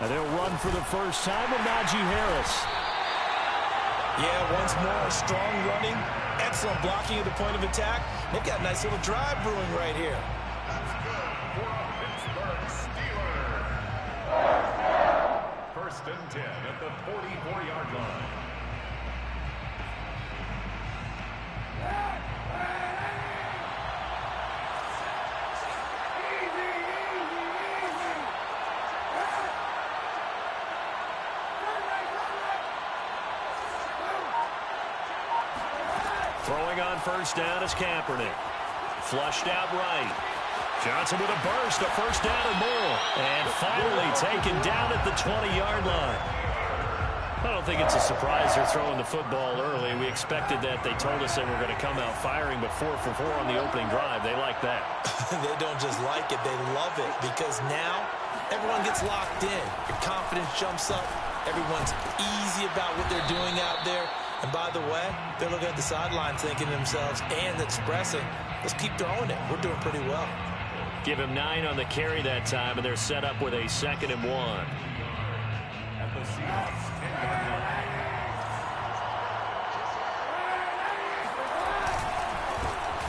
And they'll run for the first time with Najee Harris. Yeah, once more, strong running, excellent blocking at the point of attack. They've got a nice little drive brewing right here. That's good for a Pittsburgh Steelers. First and 10 at the 44-yard line. Throwing on first down is Kaepernick. Flushed out right. Johnson with a burst, a first down or more. And finally taken down at the 20-yard line. I don't think it's a surprise they're throwing the football early. We expected that. They told us they were going to come out firing, but 4 for 4 on the opening drive. They like that. They don't just like it, they love it, because now everyone gets locked in. Your confidence jumps up. Everyone's easy about what they're doing out there. And by the way, they're looking at the sidelines thinking to themselves and expressing, let's keep throwing it. We're doing pretty well. Give him 9 on the carry that time, and they're set up with a 2nd and 1. At the Seahawks 10-yard line.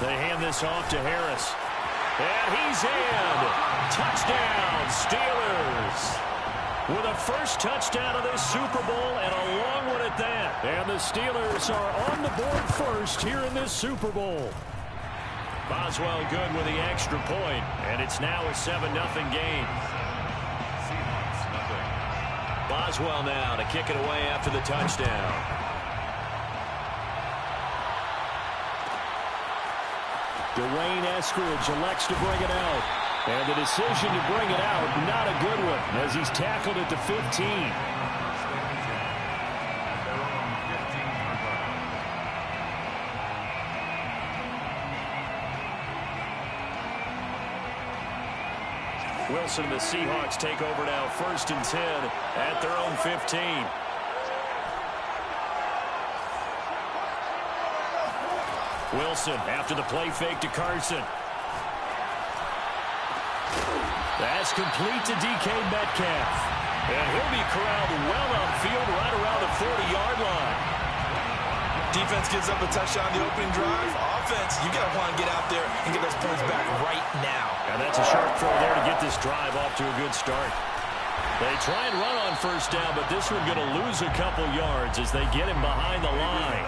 They hand this off to Harris. And he's in. Touchdown, Steelers. With a first touchdown of this Super Bowl and a long one at that. And the Steelers are on the board first here in this Super Bowl. Boswell good with the extra point, and it's now a 7-0 game. Seahawks nothing. Boswell now to kick it away after the touchdown. Dwayne Eskridge elects to bring it out. And the decision to bring it out, not a good one, as he's tackled at the 15. Wilson and the Seahawks take over now, 1st and 10 at their own 15. Wilson after the play fake to Carson. That's complete to DK Metcalf. And he'll be corralled well upfield right around the 40-yard line. Defense gives up a touchdown on the opening drive. Offense, you got to want to get out there and get those points back right now. And that's a sharp throw there to get this drive off to a good start. They try and run on first down, but this one going to lose a couple yards as they get him behind the line.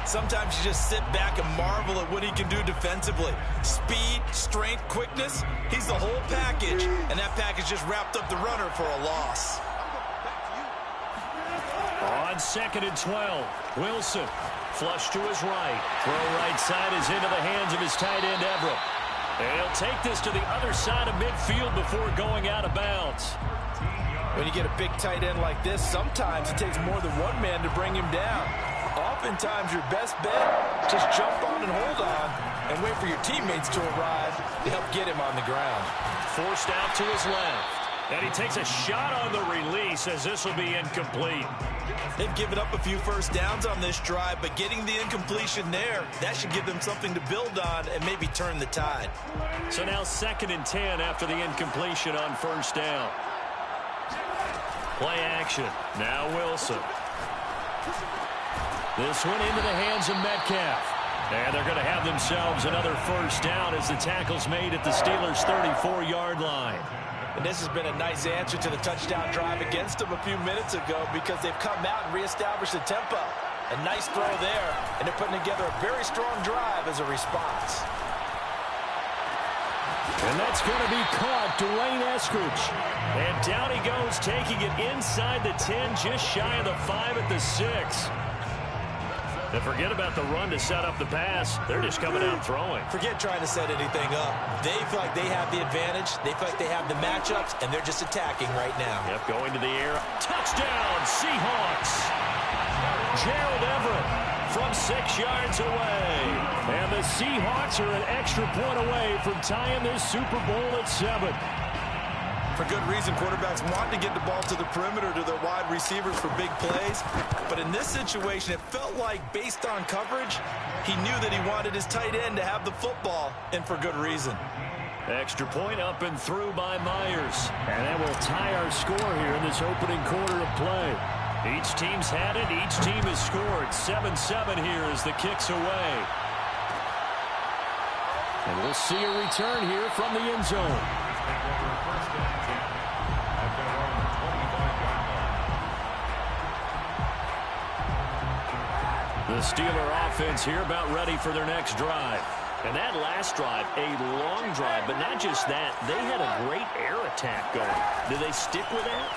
Sometimes you just sit back and marvel at what he can do defensively. Speed, strength, quickness, he's the whole package, and that package just wrapped up the runner for a loss. On 2nd and 12, Wilson flush to his right. Throw right side is into the hands of his tight end, Everett. And he'll take this to the other side of midfield before going out of bounds. When you get a big tight end like this, sometimes it takes more than one man to bring him down. Oftentimes, your best bet, just jump on and hold on and wait for your teammates to arrive to help get him on the ground. Forced out to his left. And he takes a shot on the release as this will be incomplete. They've given up a few first downs on this drive, but getting the incompletion there, that should give them something to build on and maybe turn the tide. So now 2nd and 10 after the incompletion on first down. Play action. Now Wilson. This one into the hands of Metcalf. And they're going to have themselves another first down as the tackle's made at the Steelers' 34-yard line. And this has been a nice answer to the touchdown drive against them a few minutes ago because they've come out and reestablished the tempo. A nice throw there, and they're putting together a very strong drive as a response. And that's going to be caught, Dwayne Eskridge. And down he goes, taking it inside the 10, just shy of the 5 at the 6. And forget about the run to set up the pass. They're just coming out throwing. Forget trying to set anything up. They feel like they have the advantage. They feel like they have the matchups, and they're just attacking right now. Yep, going to the air. Touchdown, Seahawks. Gerald Everett from 6 yards away. And the Seahawks are an extra point away from tying this Super Bowl at 7. For good reason, quarterbacks want to get the ball to the perimeter to their wide receivers for big plays. But in this situation, it felt like, based on coverage, he knew that he wanted his tight end to have the football, and for good reason. Extra point up and through by Myers. And that will tie our score here in this opening quarter of play. Each team's had it. Each team has scored. 7-7 here as the kick's away. And we'll see a return here from the end zone. The Steeler offense here about ready for their next drive. And that last drive, a long drive, but not just that. They had a great air attack going. Do they stick with that?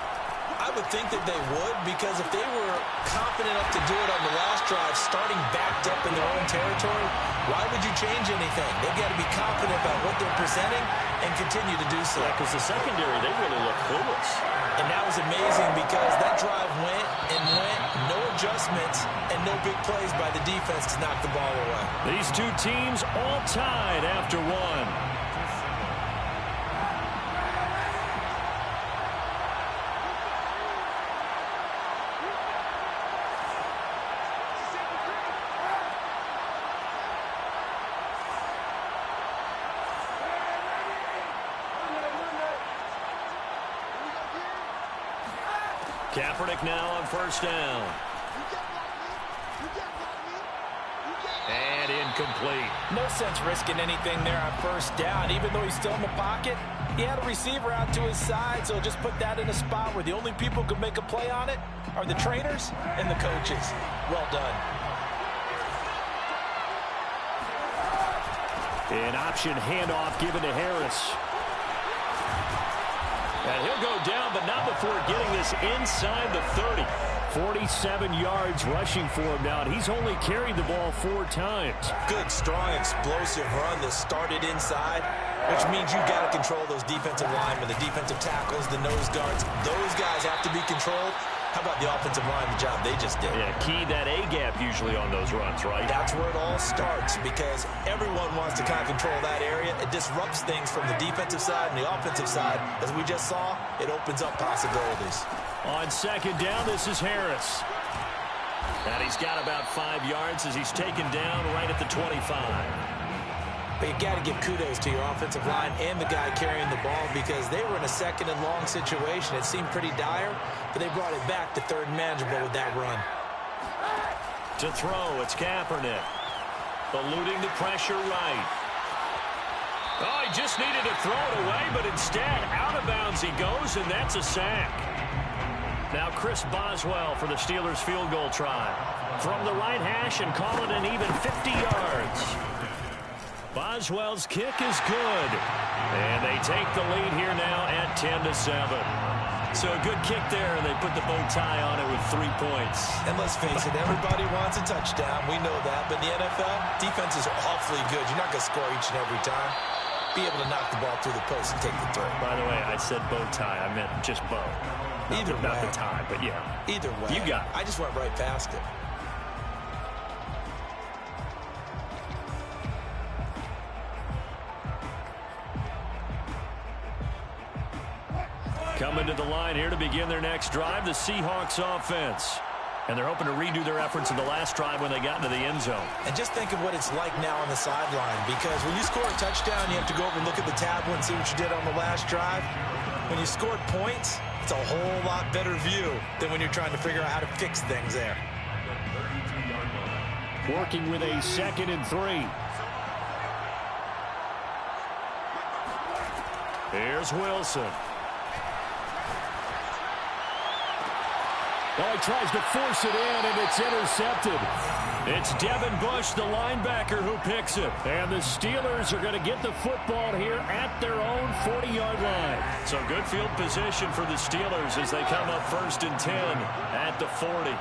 I would think that they would, because if they were confident enough to do it on the last drive, starting backed up in their own territory, why would you change anything? They've got to be confident about what they're presenting and continue to do so. Yeah, because the secondary, they really look clueless. And that was amazing because that drive went and went, no adjustments, and no big plays by the defense to knock the ball away. These two teams all tied after one. Kaepernick now on first down. And incomplete. No sense risking anything there on first down. Even though he's still in the pocket, he had a receiver out to his side, so just put that in a spot where the only people who can make a play on it are the trainers and the coaches. Well done. An option handoff given to Harris. And he'll go down, but not before getting this inside the 30. 47 yards rushing for him now, and he's only carried the ball 4 times. Good, strong, explosive run that started inside, which means you've got to control those defensive linemen, the defensive tackles, the nose guards. Those guys have to be controlled. How about the offensive line, the job they just did? Yeah, key that A-gap usually on those runs, right? That's where it all starts, because everyone wants to kind of control that area. It disrupts things from the defensive side and the offensive side. As we just saw, it opens up possibilities. On second down, this is Harris. And he's got about 5 yards as he's taken down right at the 25. But you got to give kudos to your offensive line and the guy carrying the ball, because they were in a second and long situation. It seemed pretty dire, but they brought it back to third and manageable with that run. To throw, it's Kaepernick. Eluding the pressure right. Oh, he just needed to throw it away, but instead, out of bounds he goes, and that's a sack. Now Chris Boswell for the Steelers field goal try. From the right hash and call it an even 50 yards. Boswell's kick is good. And they take the lead here now at 10-7. So a good kick there, and they put the bow tie on it with 3 points. And let's face it, everybody wants a touchdown. We know that. But in the NFL, defense is awfully good. You're not going to score each and every time. Be able to knock the ball through the post and take the throw. By the way, I said bow tie. I meant just bow. Either way. Not the tie, but yeah. Either way. You got it. I just went right past it. Coming to the line here to begin their next drive, the Seahawks offense. And they're hoping to redo their efforts in the last drive when they got into the end zone. And just think of what it's like now on the sideline, because when you score a touchdown, you have to go over and look at the tablet and see what you did on the last drive. When you scored points, it's a whole lot better view than when you're trying to figure out how to fix things there. Working with a 2nd and 3. Here's Wilson. Oh, he tries to force it in, and it's intercepted. It's Devin Bush, the linebacker, who picks it. And the Steelers are going to get the football here at their own 40-yard line. So good field position for the Steelers as they come up 1st and 10 at the 40.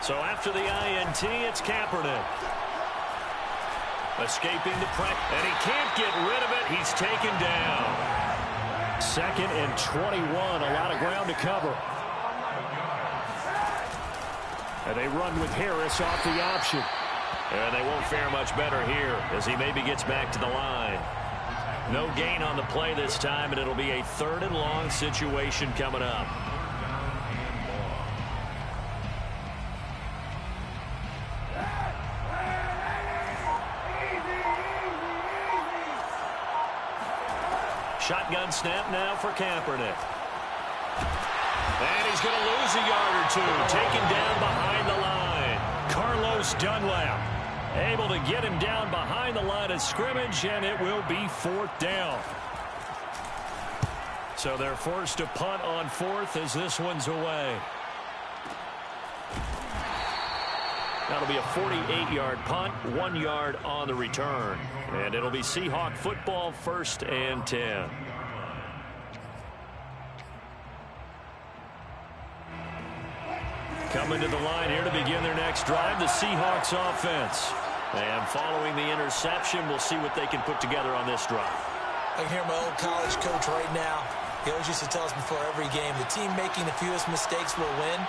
So after the INT, it's Kaepernick. Escaping the pressure, and he can't get rid of it. He's taken down. 2nd and 21, a lot of ground to cover. And they run with Harris off the option. And they won't fare much better here as he maybe gets back to the line. No gain on the play this time, and it'll be a 3rd and long situation coming up. Shotgun snap now for Kaepernick. And he's going to lose a yard or two. Taken down behind the line. Carlos Dunlap able to get him down behind the line of scrimmage, and it will be 4th down. So they're forced to punt on 4th as this one's away. That'll be a 48-yard punt, 1 yard on the return. And it'll be Seahawk football, 1st and 10. Coming to the line here to begin their next drive, the Seahawks offense. And following the interception, we'll see what they can put together on this drive. I can hear my old college coach right now. He always used to tell us before every game, the team making the fewest mistakes will win.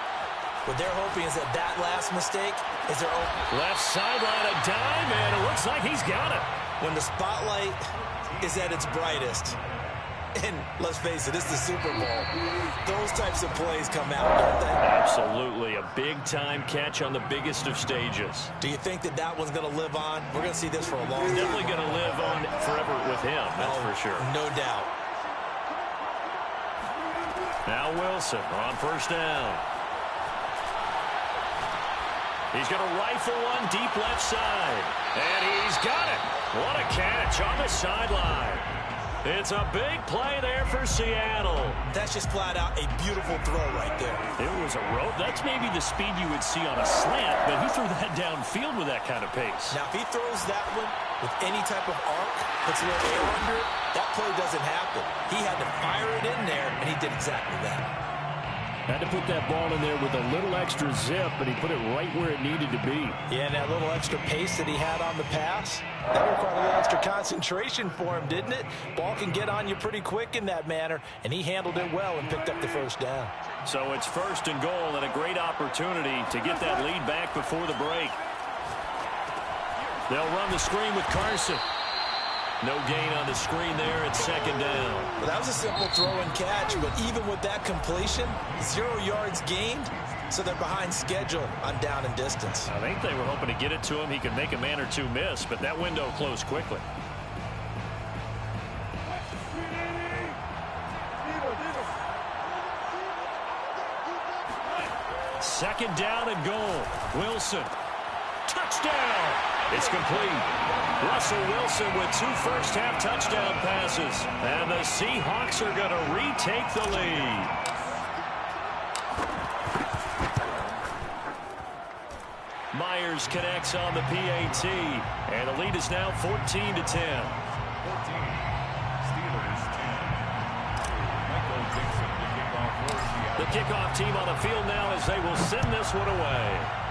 What they're hoping is that last mistake is their own. Left sideline, a dime, and it looks like he's got it. When the spotlight is at its brightest, and let's face it, it's the Super Bowl, those types of plays come out, don't they? Absolutely. A big-time catch on the biggest of stages. Do you think that one's going to live on? We're going to see this for a long time. It's definitely going to live on forever with him, that's for sure. No doubt. Now Wilson on 1st down. He's going to rifle one deep left side. And he's got it. What a catch on the sideline. It's a big play there for Seattle. That's just flat out a beautiful throw right there. It was a rope. That's maybe the speed you would see on a slant, but he threw that downfield with that kind of pace. Now, if he throws that one with any type of arc, puts a little air under it, that play doesn't happen. He had to fire it in there, and he did exactly that. Had to put that ball in there with a little extra zip, but he put it right where it needed to be. Yeah, and that little extra pace that he had on the pass, that required a little extra concentration for him, didn't it? Ball can get on you pretty quick in that manner, and he handled it well and picked up the 1st down. So it's 1st and goal and a great opportunity to get that lead back before the break. They'll run the screen with Carson. No gain on the screen there at 2nd down. Well, that was a simple throw and catch, but even with that completion, 0 yards gained, so they're behind schedule on down and distance. I think they were hoping to get it to him. He could make a man or two miss, but that window closed quickly. Second down and goal. Wilson. Touchdown. It's complete. Russell Wilson with 2 first-half touchdown passes. And the Seahawks are going to retake the lead. Myers connects on the PAT. And the lead is now 14-10. 14. Steelers 10. Michael Dixon, the kickoff for Seattle. The kickoff team on the field now as they will send this one away.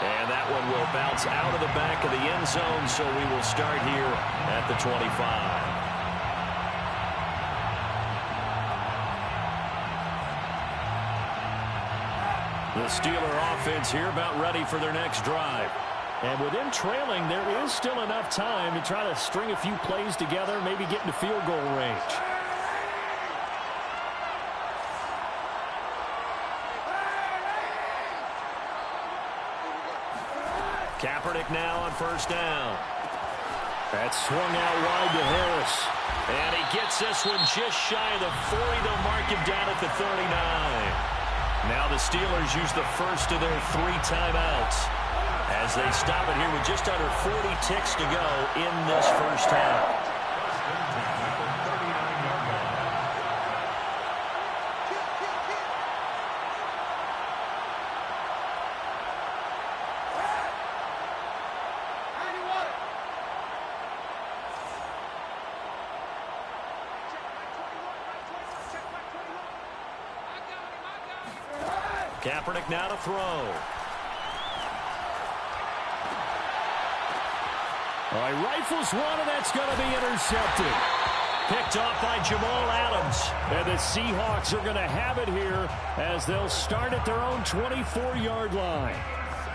And that one will bounce out of the back of the end zone, so we will start here at the 25. The Steeler offense here about ready for their next drive. And with them trailing, there is still enough time to try to string a few plays together, maybe get into field goal range. Kaepernick now on 1st down. That's swung out wide to Harris. And he gets this one just shy of the 40. They'll mark him down at the 39. Now the Steelers use the first of their 3 timeouts as they stop it here with just under 40 ticks to go in this first half. Kaepernick now to throw. All right, rifles one, and that's going to be intercepted. Picked off by Jamal Adams. And the Seahawks are going to have it here as they'll start at their own 24-yard line.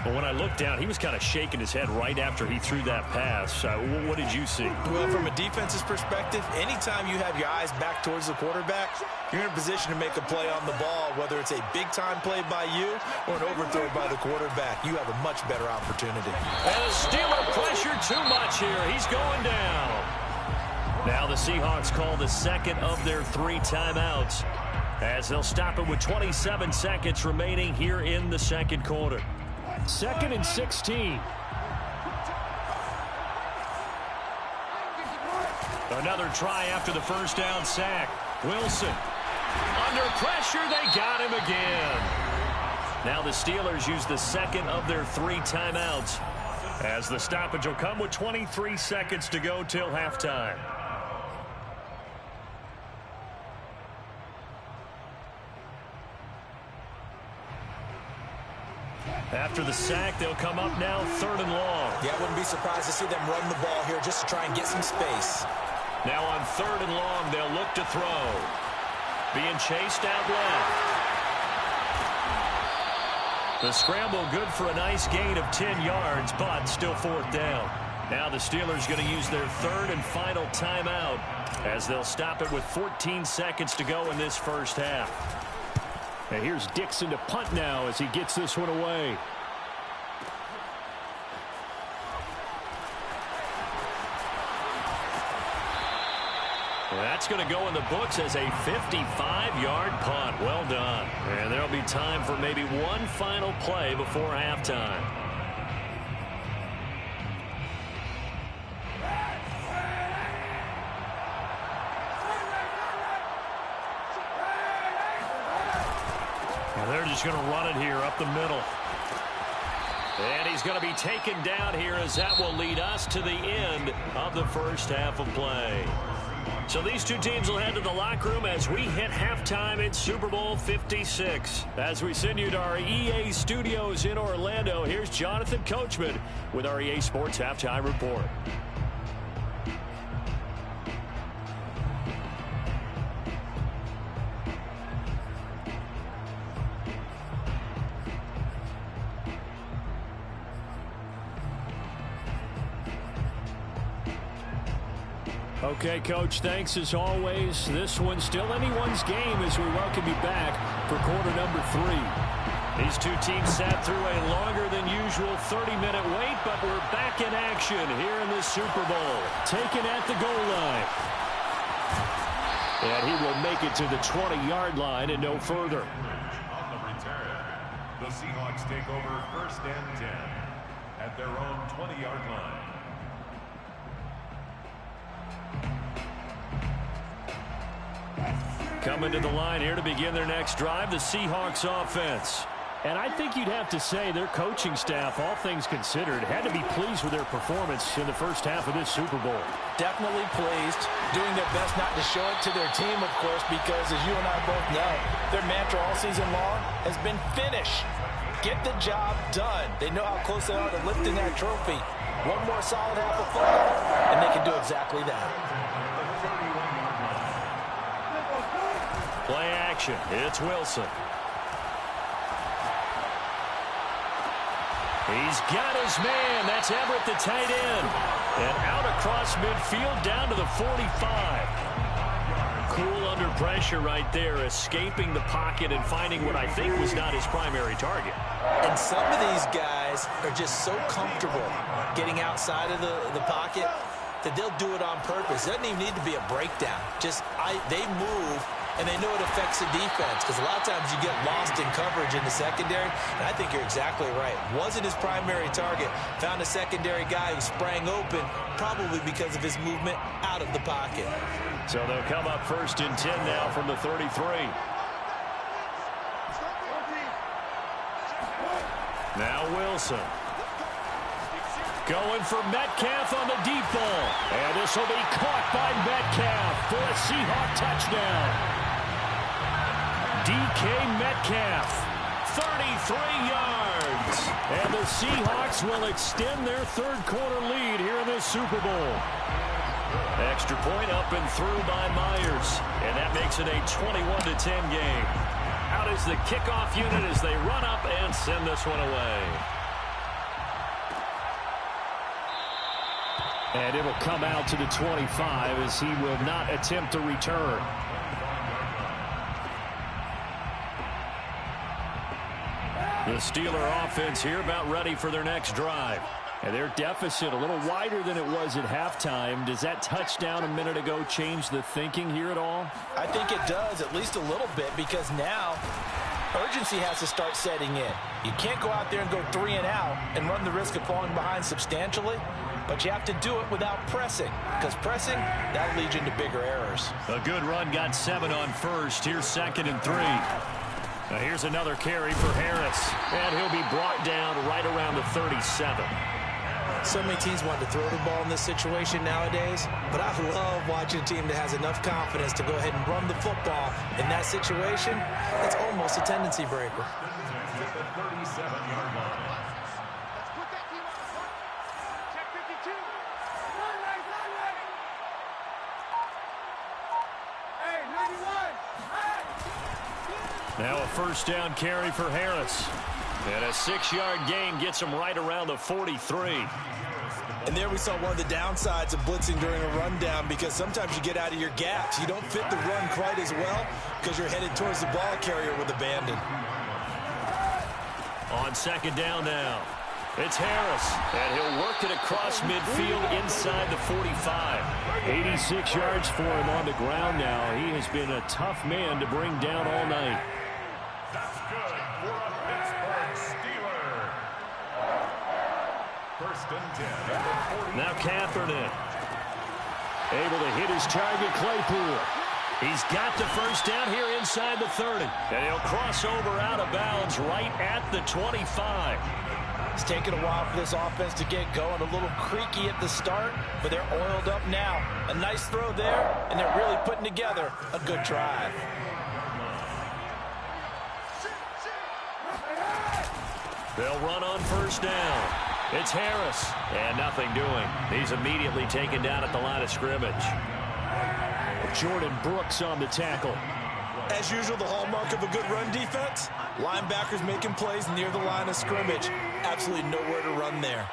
But when I looked down, he was kind of shaking his head right after he threw that pass. What did you see? Well, from a defense's perspective, anytime you have your eyes back towards the quarterback, you're in a position to make a play on the ball, whether it's a big-time play by you or an overthrow by the quarterback. You have a much better opportunity. And a Steeler pressure too much here. He's going down. Now the Seahawks call the second of their 3 timeouts, as they'll stop it with 27 seconds remaining here in the second quarter. 2nd and 16. Another try after the first down sack. Wilson. Under pressure, they got him again. Now the Steelers use the second of their 3 timeouts, as the stoppage will come with 23 seconds to go till halftime. After the sack, they'll come up now 3rd and long. Yeah, I wouldn't be surprised to see them run the ball here just to try and get some space. Now on 3rd and long, they'll look to throw. Being chased out left. The scramble good for a nice gain of 10 yards, but still 4th down. Now the Steelers going to use their 3rd and final timeout, as they'll stop it with 14 seconds to go in this first half. And here's Dixon to punt now as he gets this one away. That's going to go in the books as a 55-yard punt. Well done. And there'll be time for maybe one final play before halftime. And they're just going to run it here up the middle. And he's going to be taken down here, as that will lead us to the end of the first half of play. So these two teams will head to the locker room as we hit halftime in Super Bowl 56. As we send you to our EA studios in Orlando, here's Jonathan Coachman with our EA Sports Halftime Report. Okay, Coach, thanks as always. This one's still anyone's game as we welcome you back for quarter number 3. These two teams sat through a longer than usual 30-minute wait, but we're back in action here in the Super Bowl. Taken at the goal line. And he will make it to the 20-yard line and no further. On the return, the Seahawks take over 1st and 10 at their own 20-yard line. Coming to the line here to begin their next drive, the Seahawks offense. And I think you'd have to say their coaching staff, all things considered, had to be pleased with their performance in the first half of this Super Bowl. Definitely pleased, doing their best not to show it to their team, of course, because as you and I both know, their mantra all season long has been finish. Get the job done. They know how close they are to lifting that trophy. One more solid half of football, and they can do exactly that. Play action. It's Wilson. He's got his man. That's Everett, the tight end. And out across midfield down to the 45. Cool under pressure right there, escaping the pocket and finding what I think was not his primary target. And some of these guys are just so comfortable getting outside of the pocket that they'll do it on purpose. It doesn't even need to be a breakdown. They move, and they know it affects the defense, because a lot of times you get lost in coverage in the secondary, and I think you're exactly right. Wasn't his primary target. Found a secondary guy who sprang open, probably because of his movement out of the pocket. So they'll come up 1st and 10 now from the 33. Now Wilson. Going for Metcalf on the deep ball. And this will be caught by Metcalf for a Seahawk touchdown. DK Metcalf, 33 yards. And the Seahawks will extend their 3rd quarter lead here in this Super Bowl. Extra point up and through by Myers. And that makes it a 21-10 game. Out is the kickoff unit as they run up and send this one away. And it'll come out to the 25 as he will not attempt to return. The Steeler offense here about ready for their next drive. And their deficit a little wider than it was at halftime. Does that touchdown a minute ago change the thinking here at all? I think it does, at least a little bit, because now urgency has to start setting in. You can't go out there and go 3 and out and run the risk of falling behind substantially, but you have to do it without pressing, because pressing, that'll lead you into bigger errors. A good run, got 7 on first. Here's 2nd and 3. Now here's another carry for Harris, and he'll be brought down right around the 37. So many teams want to throw the ball in this situation nowadays, but I love watching a team that has enough confidence to go ahead and run the football in that situation. It's almost a tendency breaker. At the 37-yard line. Now a first down carry for Harris. And a 6-yard gain gets him right around the 43. And there we saw one of the downsides of blitzing during a rundown, because sometimes you get out of your gaps. You don't fit the run quite as well because you're headed towards the ball carrier with abandon. On 2nd down now, it's Harris, and he'll work it across midfield inside the 45. 86 yards for him on the ground now. He has been a tough man to bring down all night. That's good for a Pittsburgh Steeler. 1st and 10 at the 40. Now Kaepernick, able to hit his target, Claypool. He's got the first down here inside the 30. And he'll cross over out of bounds right at the 25. It's taken a while for this offense to get going. A little creaky at the start, but they're oiled up now. A nice throw there, and they're really putting together a good drive. They'll run on first down. It's Harris, and nothing doing. He's immediately taken down at the line of scrimmage. Jordan Brooks on the tackle. As usual, the hallmark of a good run defense, linebackers making plays near the line of scrimmage. Absolutely nowhere to run there.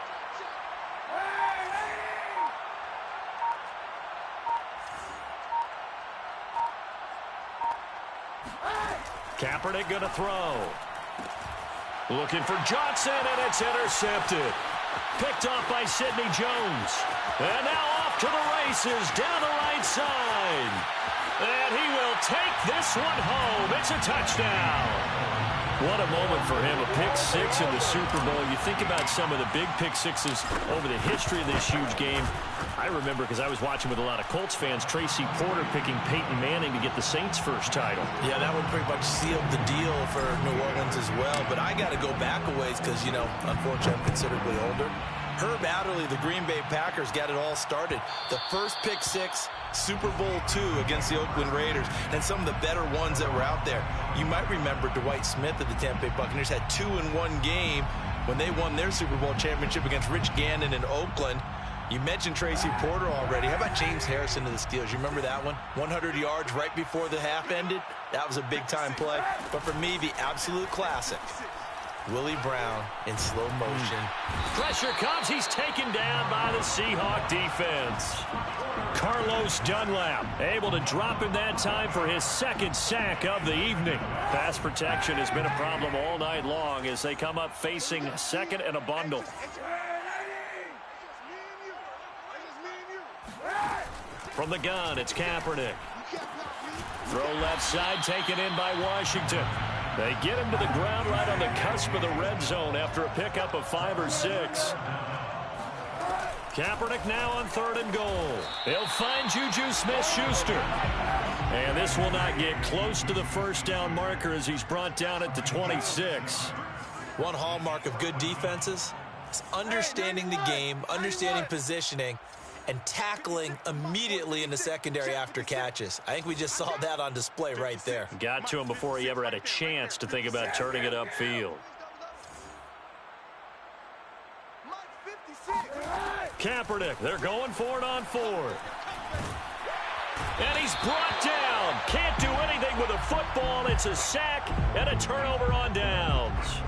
Kaepernick going to throw. Looking for Johnson, and it's intercepted. Picked off by Sidney Jones. And now off to the races down the right side. And he will take this one home. It's a touchdown. What a moment for him, a pick 6 in the Super Bowl. You think about some of the big pick 6s over the history of this huge game. I remember, because I was watching with a lot of Colts fans, Tracy Porter picking Peyton Manning to get the Saints' first title. Yeah, that one pretty much sealed the deal for New Orleans as well. But I got to go back a ways because, you know, unfortunately I'm considerably older. Herb Adderley, the Green Bay Packers, got it all started. The first pick 6, Super Bowl II against the Oakland Raiders, and some of the better ones that were out there. You might remember Dwight Smith of the Tampa Bay Buccaneers had 2 in one game when they won their Super Bowl championship against Rich Gannon in Oakland. You mentioned Tracy Porter already. How about James Harrison to the Steelers? You remember that one? 100 yards right before the half ended. That was a big-time play. But for me, the absolute classic, Willie Brown in slow motion. Pressure comes. He's taken down by the Seahawk defense. Carlos Dunlap able to drop him that time for his 2nd sack of the evening. Pass protection has been a problem all night long as they come up facing 2nd and a bundle. From the gun, it's Kaepernick. Throw left side, taken in by Washington. They get him to the ground right on the cusp of the red zone after a pickup of 5 or 6. Kaepernick now on 3rd and goal. He'll find Juju Smith-Schuster. And this will not get close to the first down marker as he's brought down at the 26. One hallmark of good defenses is understanding the game, understanding positioning, and tackling immediately in the secondary after catches. I think we just saw that on display right there. Got to him before he ever had a chance to think about turning it upfield. Kaepernick, they're going for it on 4th. And he's brought down. Can't do anything with a football. It's a sack and a turnover on downs.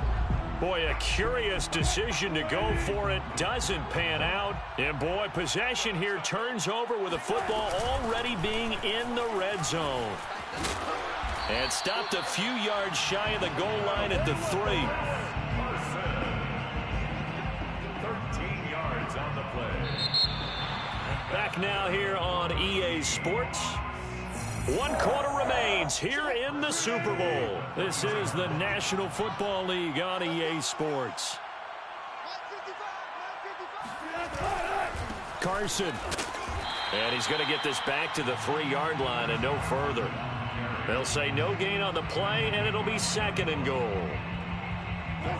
Boy, a curious decision to go for it. Doesn't pan out. And boy, possession here turns over with the football already being in the red zone. And stopped a few yards shy of the goal line at the 3. 13 yards. back now here on EA Sports. 1 quarter remains here in the Super Bowl. This is the National Football League on EA Sports. Carson. And he's going to get this back to the 3-yard line and no further. They'll say no gain on the play, and it'll be 2nd and goal.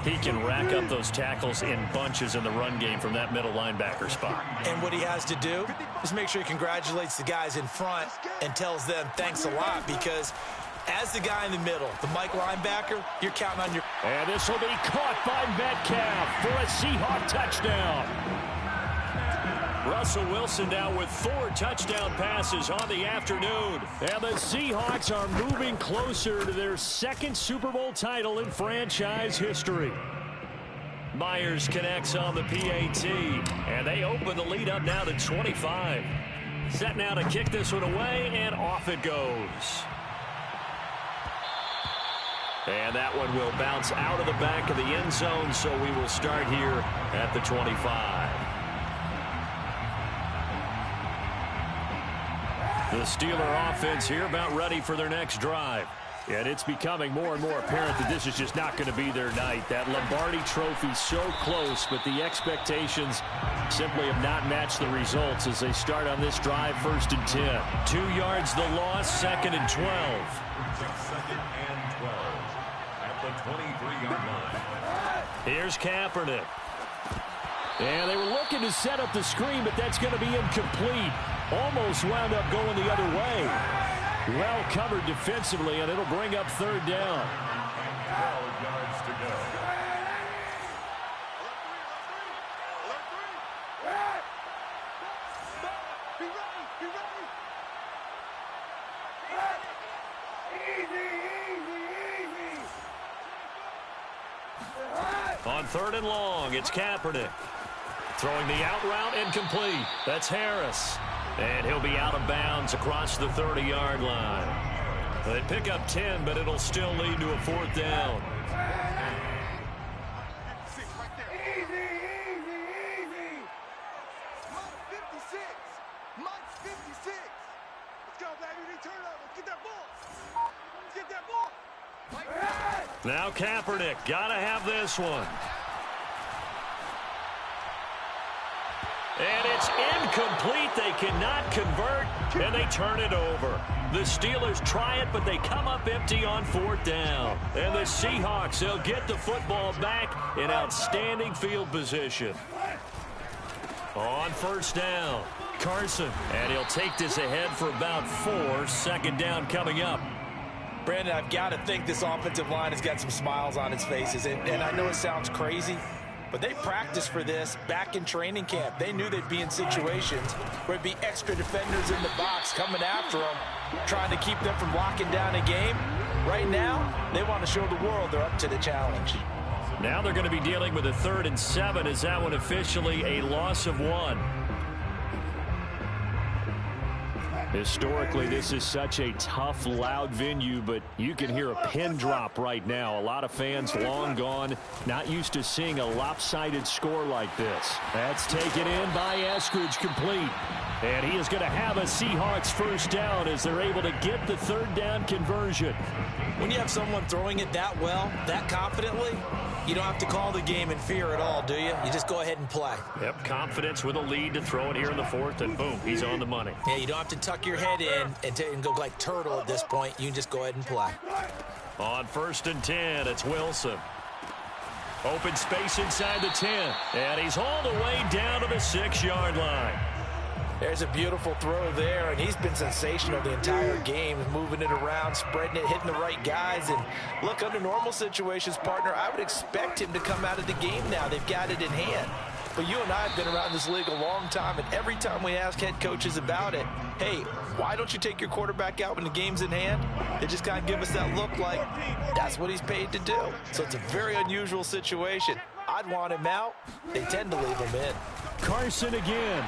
He can rack up those tackles in bunches in the run game from that middle linebacker spot. And what he has to do is make sure he congratulates the guys in front and tells them thanks a lot, because as the guy in the middle, the Mike linebacker, you're counting on your... And this will be caught by Metcalf for a Seahawk touchdown. Russell Wilson now with 4 touchdown passes on the afternoon. And the Seahawks are moving closer to their 2nd Super Bowl title in franchise history. Myers connects on the PAT, and they open the lead up now to 25. Set now to kick this one away, and off it goes. And that one will bounce out of the back of the end zone, so we will start here at the 25. The Steeler offense here about ready for their next drive. And it's becoming more and more apparent that this is just not going to be their night. That Lombardi Trophy so close, but the expectations simply have not matched the results as they start on this drive, 1st and 10. 2 yards the loss, 2nd and 12. 2nd and 12 at the 23-yard line. Here's Kaepernick. And they were looking to set up the screen, but that's going to be incomplete. Almost wound up going the other way. Well covered defensively, and it'll bring up 3rd down. 12 yards to go. On 3rd and long, it's Kaepernick. Throwing the out route, incomplete. That's Harris. And he'll be out of bounds across the 30-yard line. They pick up 10, but it'll still lead to a 4th down. Now Kaepernick, gotta have this one. And it's incomplete. They cannot convert, and they turn it over. The Steelers try it, but they come up empty on 4th down. And the Seahawks, they'll get the football back in outstanding field position. On 1st down, Carson. And he'll take this ahead for about 4. 2nd down coming up. Brandon, I've got to think this offensive line has got some smiles on its faces. And I know it sounds crazy, but they practiced for this back in training camp. They knew they'd be in situations where it'd be extra defenders in the box coming after them, trying to keep them from locking down a game. Right now, they want to show the world they're up to the challenge. Now they're going to be dealing with a 3rd and 7. Is that one officially a loss of 1? Historically, this is such a tough, loud venue, but you can hear a pin drop right now. A lot of fans long gone, not used to seeing a lopsided score like this. That's taken in by Eskridge, complete. And he is going to have a Seahawks 1st down as they're able to get the 3rd down conversion. When you have someone throwing it that well, that confidently, you don't have to call the game in fear at all, do you? You just go ahead and play. Yep, confidence with a lead to throw it here in the 4th, and boom, he's on the money. Yeah, you don't have to tuck your head in and go like turtle at this point. You can just go ahead and play. On 1st and 10, it's Wilson. Open space inside the 10, and he's hauled away down to the 6-yard line. There's a beautiful throw there, and he's been sensational the entire game, moving it around, spreading it, hitting the right guys. And look, under normal situations, partner, I would expect him to come out of the game now. They've got it in hand. But you and I have been around this league a long time, and every time we ask head coaches about it, hey, why don't you take your quarterback out when the game's in hand? They just kind of give us that look like that's what he's paid to do. So it's a very unusual situation. I'd want him out. They tend to leave him in. Carson again.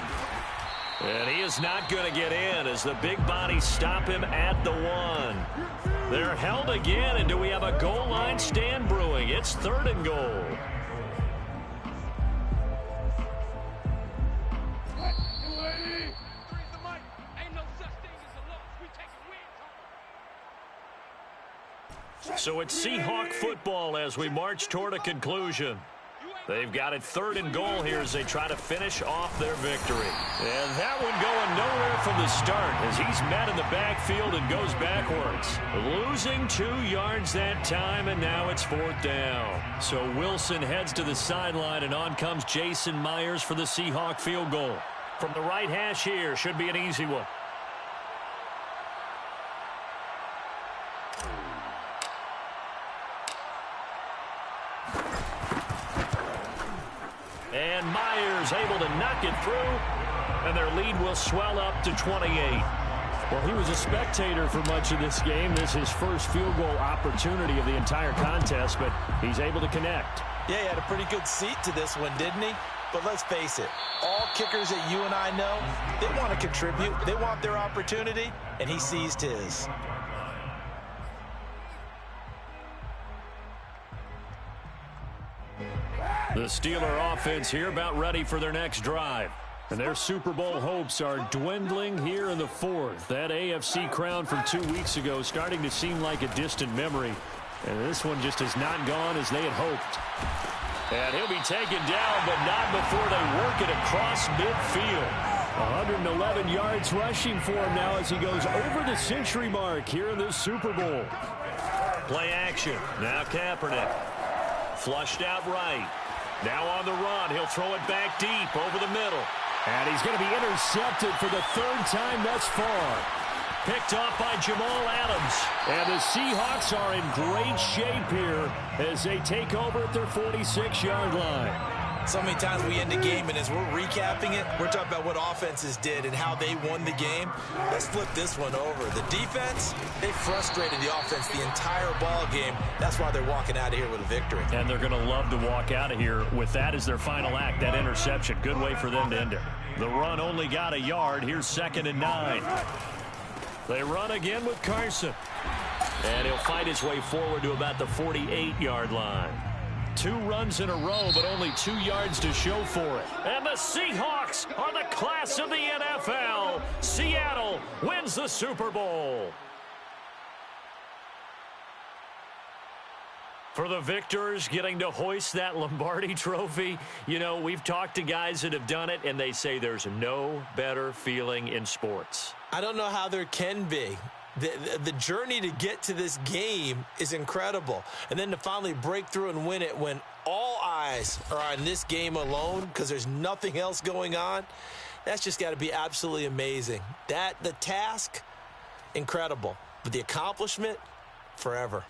And he is not going to get in as the big bodies stop him at the 1. They're held again, and do we have a goal line stand brewing? It's 3rd and goal. So it's Seahawk football as we march toward a conclusion. They've got it 3rd and goal here as they try to finish off their victory. And that one going nowhere from the start as he's met in the backfield and goes backwards. Losing 2 yards that time, and now it's 4th down. So Wilson heads to the sideline, and on comes Jason Myers for the Seahawk field goal. From the right hash here, should be an easy one. And Myers able to knock it through, and their lead will swell up to 28. Well, he was a spectator for much of this game. This is his first field goal opportunity of the entire contest, but he's able to connect. Yeah, he had a pretty good seat to this one, didn't he? But let's face it, all kickers that you and I know, they want to contribute. They want their opportunity, and he seized his. The Steeler offense here about ready for their next drive. And their Super Bowl hopes are dwindling here in the 4th. That AFC crown from 2 weeks ago starting to seem like a distant memory. And this one just has not gone as they had hoped. And he'll be taken down, but not before they work it across midfield. 111 yards rushing for him now as he goes over the century mark here in this Super Bowl. Play action. Now Kaepernick. Flushed out right. Now on the run. He'll throw it back deep over the middle. And he's going to be intercepted for the 3rd time thus far. Picked off by Jamal Adams. And the Seahawks are in great shape here as they take over at their 46-yard line. So many times we end the game, and as we're recapping it, we're talking about what offenses did and how they won the game. Let's flip this one over. The defense, they frustrated the offense the entire ball game. That's why they're walking out of here with a victory. And they're going to love to walk out of here with that as their final act, that interception. Good way for them to end it. The run only got a yard. Here's 2nd and 9. They run again with Carson. And he'll fight his way forward to about the 48-yard line. 2 runs in a row, but only 2 yards to show for it. And the Seahawks are the class of the NFL. Seattle wins the Super Bowl. For the victors, getting to hoist that Lombardi trophy, you know, we've talked to guys that have done it, and they say there's no better feeling in sports. I don't know how there can be. The journey to get to this game is incredible. And then to finally break through and win it when all eyes are on this game alone because there's nothing else going on, that's just got to be absolutely amazing. The task, incredible. But the accomplishment, forever.